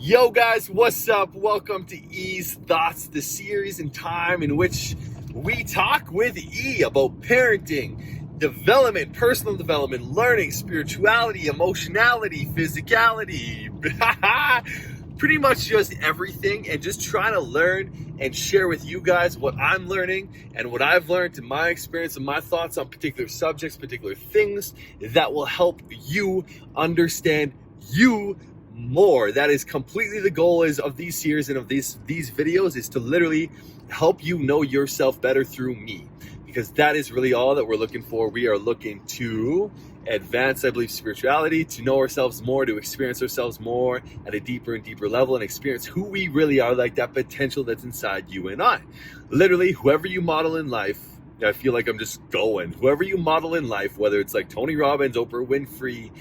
Yo guys, what's up? Welcome to E's Thoughts, the series and time in which we talk with E about parenting, development, personal development, learning, spirituality, emotionality, physicality, pretty much just everything, and just trying to learn and share with you guys what I'm learning and what I've learned in my experience and my thoughts on particular subjects, particular things that will help you understand you more. That is completely the goal of these series and of these videos, is to literally help you know yourself better through me, because that is really all that we're looking for. We are looking to advance, I believe, spirituality, to know ourselves more, to experience ourselves more at a deeper and deeper level, and experience who we really are, like that potential that's inside you and I. Literally, whoever you model in life, I feel like I'm just going. Whoever you model in life, whether it's like Tony Robbins, Oprah Winfrey,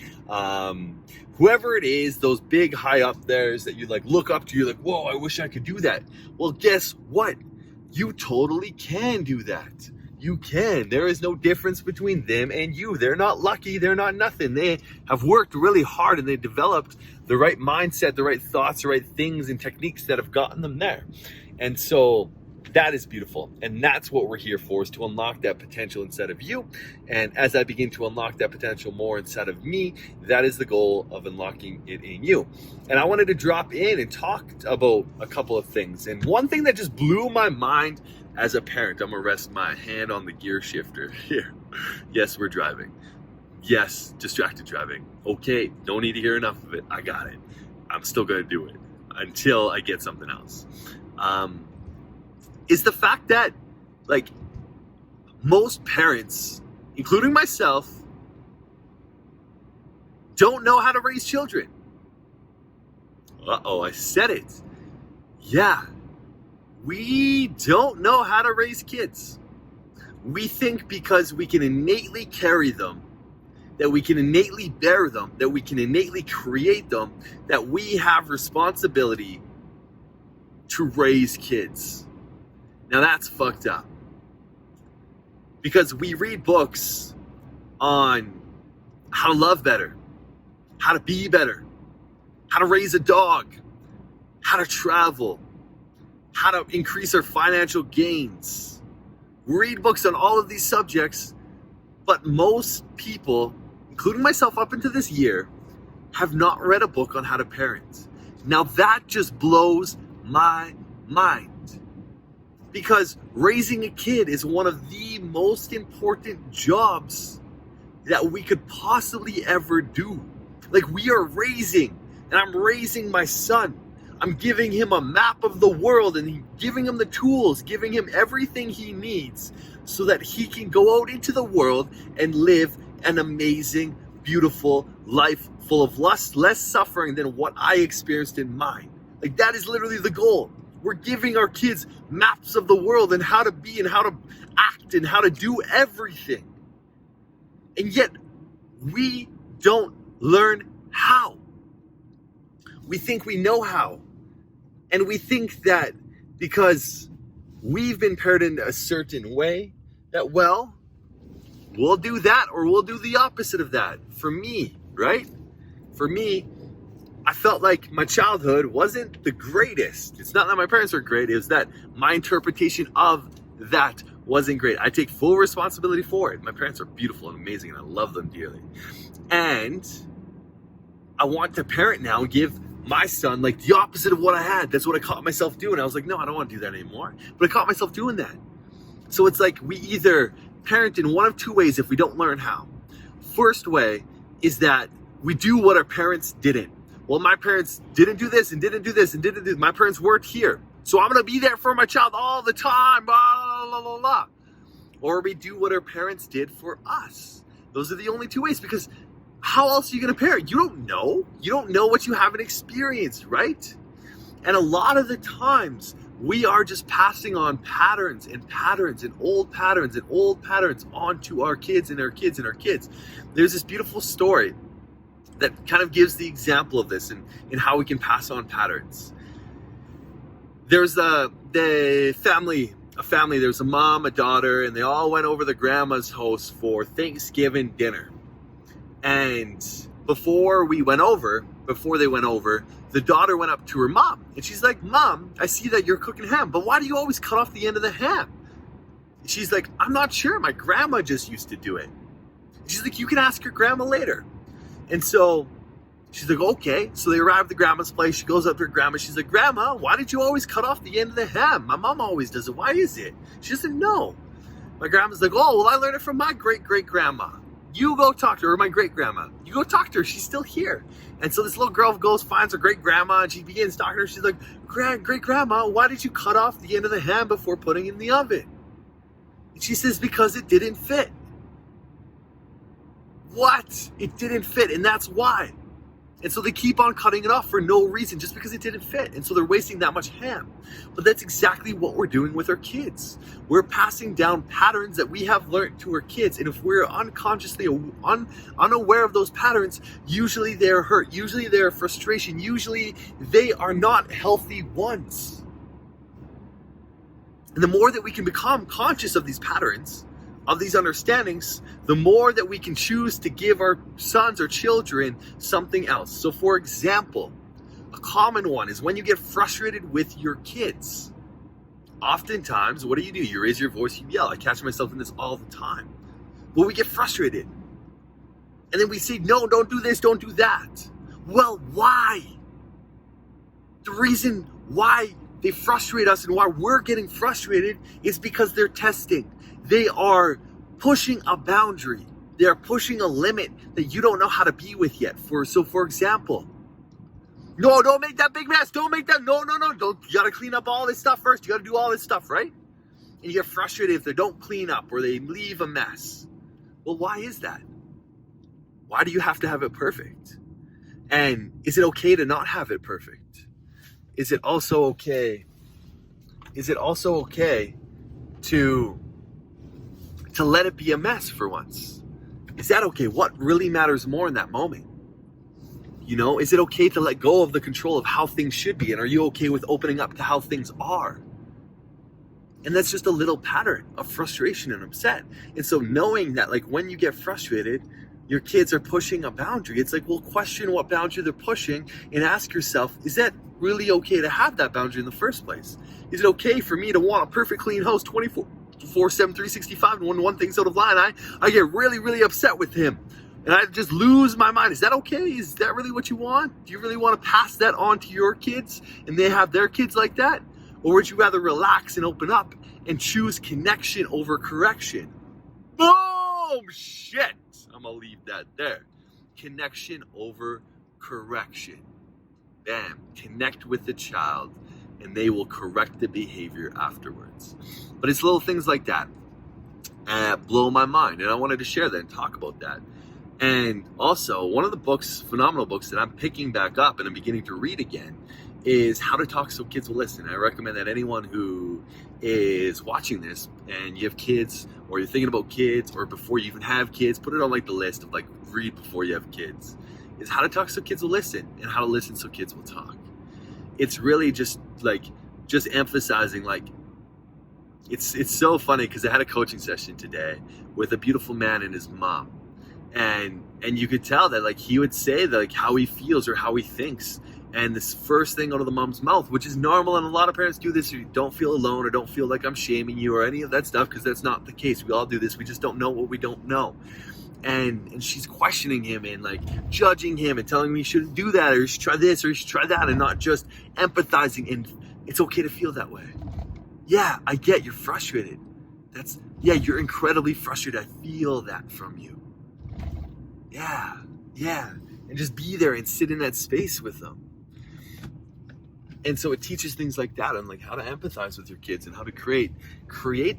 whoever it is, those big high up there's that you like look up to, you're like, whoa, I wish I could do that. Well, guess what? You totally can do that. You can. There is no difference between them and you. They're not lucky. They're not nothing. They have worked really hard and they developed the right mindset, the right thoughts, the right things and techniques that have gotten them there. And so that is beautiful. And that's what we're here for, is to unlock that potential inside of you. And as I begin to unlock that potential more inside of me, that is the goal of unlocking it in you. And I wanted to drop in and talk about a couple of things. And one thing that just blew my mind as a parent, I'm gonna rest my hand on the gear shifter here. Yes, we're driving. Yes, distracted driving. Okay, don't need to hear enough of it. I got it. I'm still gonna do it until I get something else. Is the fact that, like, most parents, including myself, don't know how to raise children. Uh-oh, I said it. Yeah, we don't know how to raise kids. We think because we can innately carry them, that we can innately bear them, that we can innately create them, that we have responsibility to raise kids. Now that's fucked up, because we read books on how to love better, how to be better, how to raise a dog, how to travel, how to increase our financial gains. We read books on all of these subjects, but most people, including myself up into this year, have not read a book on how to parent. Now that just blows my mind. Because raising a kid is one of the most important jobs that we could possibly ever do. Like, we are raising, and I'm raising my son. I'm giving him a map of the world and giving him the tools, giving him everything he needs so that he can go out into the world and live an amazing, beautiful life full of less suffering than what I experienced in mine. Like, that is literally the goal. We're giving our kids maps of the world and how to be and how to act and how to do everything. And yet, we don't learn how. We think we know how. And we think that because we've been parented a certain way, that, well, we'll do that or we'll do the opposite of that. For me, right? For me, I felt like my childhood wasn't the greatest. It's not that my parents were great. It was that my interpretation of that wasn't great. I take full responsibility for it. My parents are beautiful and amazing, and I love them dearly. And I want to parent now and give my son like the opposite of what I had. That's what I caught myself doing. I was like, no, I don't want to do that anymore. But I caught myself doing that. So it's like we either parent in one of two ways if we don't learn how. First way is that we do what our parents didn't. Well, my parents didn't do this and didn't do this and didn't do this. My parents weren't here, so I'm going to be there for my child all the time, blah, blah, blah, blah. Or we do what our parents did for us. Those are the only two ways, because how else are you going to parent? You don't know. You don't know what you haven't experienced, right? And a lot of the times, we are just passing on patterns and patterns and old patterns and old patterns onto our kids and our kids and our kids. There's this beautiful story that kind of gives the example of this and how we can pass on patterns. There's a family, there's a mom, a daughter, and they all went over to grandma's house for Thanksgiving dinner. And before we went over, before they went over, the daughter went up to her mom and she's like, Mom, I see that you're cooking ham, but why do you always cut off the end of the ham? And she's like, I'm not sure. My grandma just used to do it. And she's like, you can ask your grandma later. And so she's like, okay. So they arrive at the grandma's place. She goes up to her grandma. She's like, Grandma, why did you always cut off the end of the ham? My mom always does it. Why is it? She doesn't know. My grandma's like, oh, well, I learned it from my great-great-grandma. You go talk to her, or my great-grandma. You go talk to her. She's still here. And so this little girl goes, finds her great-grandma, and she begins talking to her. She's like, great-grandma, why did you cut off the end of the ham before putting it in the oven? And she says, because it didn't fit. What? It didn't fit, and that's why. And so they keep on cutting it off for no reason, just because it didn't fit. And so they're wasting that much ham. But that's exactly what we're doing with our kids. We're passing down patterns that we have learned to our kids. And if we're unconsciously unaware of those patterns, usually they're hurt. Usually they're frustration. Usually they are not healthy ones. And the more that we can become conscious of these patterns, of these understandings, the more that we can choose to give our sons or children something else. So for example, a common one is when you get frustrated with your kids. Oftentimes, what do? You raise your voice, you yell. I catch myself in this all the time. Well, we get frustrated. And then we say, no, don't do this, don't do that. Well, why? The reason why they frustrate us and why we're getting frustrated is because they're testing. They are pushing a boundary. They are pushing a limit that you don't know how to be with yet. So for example, no, don't make that big mess. Don't make that. No. Don't. You got to clean up all this stuff first. You got to do all this stuff, right? And you get frustrated if they don't clean up or they leave a mess. Well, why is that? Why do you have to have it perfect? And is it okay to not have it perfect? Is it also okay to let it be a mess for once? Is that okay? What really matters more in that moment? Is it okay to let go of the control of how things should be? And are you okay with opening up to how things are? And that's just a little pattern of frustration and upset. And so knowing that, like, when you get frustrated, your kids are pushing a boundary, it's like, well, question what boundary they're pushing and ask yourself, is that really okay to have that boundary in the first place? Is it okay for me to want a perfect clean house 24/7, 365, and when one thing's out of line, I get really, really upset with him. And I just lose my mind. Is that okay? Is that really what you want? Do you really want to pass that on to your kids and they have their kids like that? Or would you rather relax and open up and choose connection over correction? Boom! Shit! I'm going to leave that there. Connection over correction. Bam. Connect with the child and they will correct the behavior afterwards. But it's little things like that blow my mind. And I wanted to share that and talk about that. And also, one of the books, phenomenal books that I'm picking back up and I'm beginning to read again is How to Talk So Kids Will Listen. I recommend that anyone who is watching this and you have kids or you're thinking about kids or before you even have kids, put it on like the list of like read before you have kids, is How to Talk So Kids Will Listen and How to Listen So Kids Will Talk. It's really just emphasizing like, it's so funny because I had a coaching session today with a beautiful man and his mom. And you could tell that like he would say that like how he feels or how he thinks. And this first thing out of the mom's mouth, which is normal, and a lot of parents do this, you don't feel alone or don't feel like I'm shaming you or any of that stuff, because that's not the case. We all do this. We just don't know what we don't know. And she's questioning him and like judging him and telling him he shouldn't do that or he should try this or he should try that, and not just empathizing. And it's okay to feel that way. Yeah, I get you're frustrated. You're incredibly frustrated. I feel that from you. Yeah. And just be there and sit in that space with them. And so it teaches things like that and like how to empathize with your kids and how to create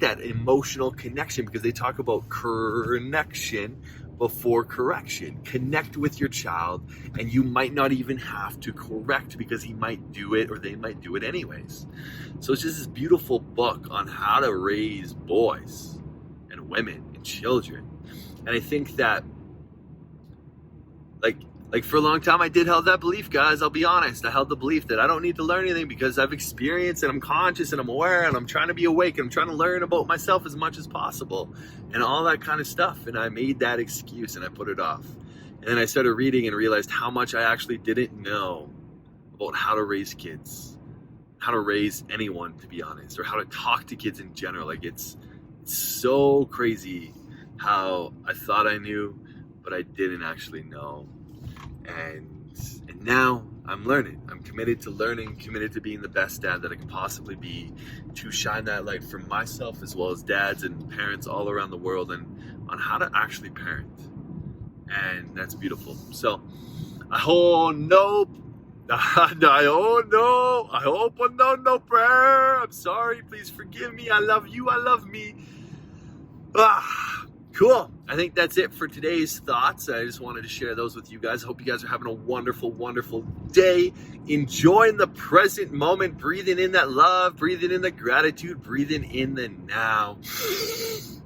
that emotional connection, because they talk about connection before correction. Connect with your child, and you might not even have to correct because he might do it or they might do it anyways. So it's just this beautiful book on how to raise boys and women and children. And I think that like for a long time, I did held that belief, guys. I'll be honest. I held the belief that I don't need to learn anything because I've experienced and I'm conscious and I'm aware and I'm trying to be awake and I'm trying to learn about myself as much as possible and all that kind of stuff. And I made that excuse and I put it off. And then I started reading and realized how much I actually didn't know about how to raise kids, how to raise anyone, to be honest, or how to talk to kids in general. Like it's so crazy how I thought I knew, but I didn't actually know. And now I'm learning. I'm committed to learning, committed to being the best dad that I can possibly be, to shine that light for myself as well as dads and parents all around the world, and on how to actually parent. And that's beautiful. So I hope no prayer. I'm sorry. Please forgive me. I love you. I love me. Cool. I think that's it for today's thoughts. I just wanted to share those with you guys. I hope you guys are having a wonderful, wonderful day. Enjoying the present moment, breathing in that love, breathing in the gratitude, breathing in the now.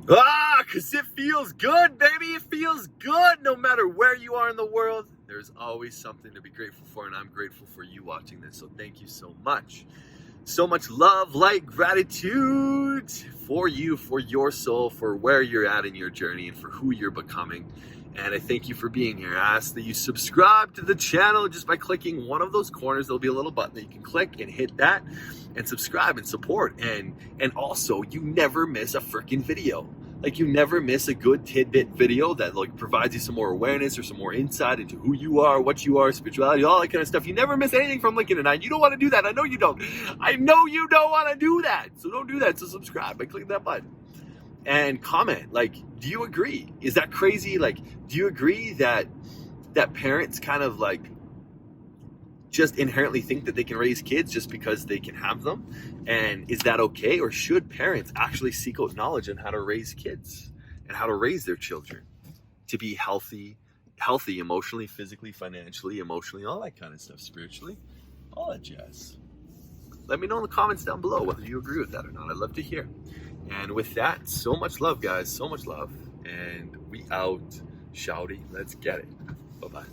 Because it feels good, baby. It feels good no matter where you are in the world. There's always something to be grateful for, and I'm grateful for you watching this. So thank you so much. So much love, light, gratitude for you, for your soul, for where you're at in your journey, and for who you're becoming. And I thank you for being here. I ask that you subscribe to the channel just by clicking one of those corners. There'll be a little button that you can click and hit that and subscribe and support. And also, you never miss a freaking video. Like, you never miss a good tidbit video that like provides you some more awareness or some more insight into who you are, what you are, spirituality, all that kind of stuff. You never miss anything from Lincoln and I. You don't want to do that. I know you don't. I know you don't want to do that. So don't do that. So subscribe by clicking that button. And comment, like, do you agree? Is that crazy? Like, do you agree that parents kind of like just inherently think that they can raise kids just because they can have them? And is that okay? Or should parents actually seek out knowledge on how to raise kids and how to raise their children to be healthy emotionally, physically, financially, emotionally, all that kind of stuff, spiritually, all that jazz? Let me know in the comments down below whether you agree with that or not. I'd love to hear. And with that, so much love, guys. So much love. And we out. Shouty. Let's get it. Bye-bye.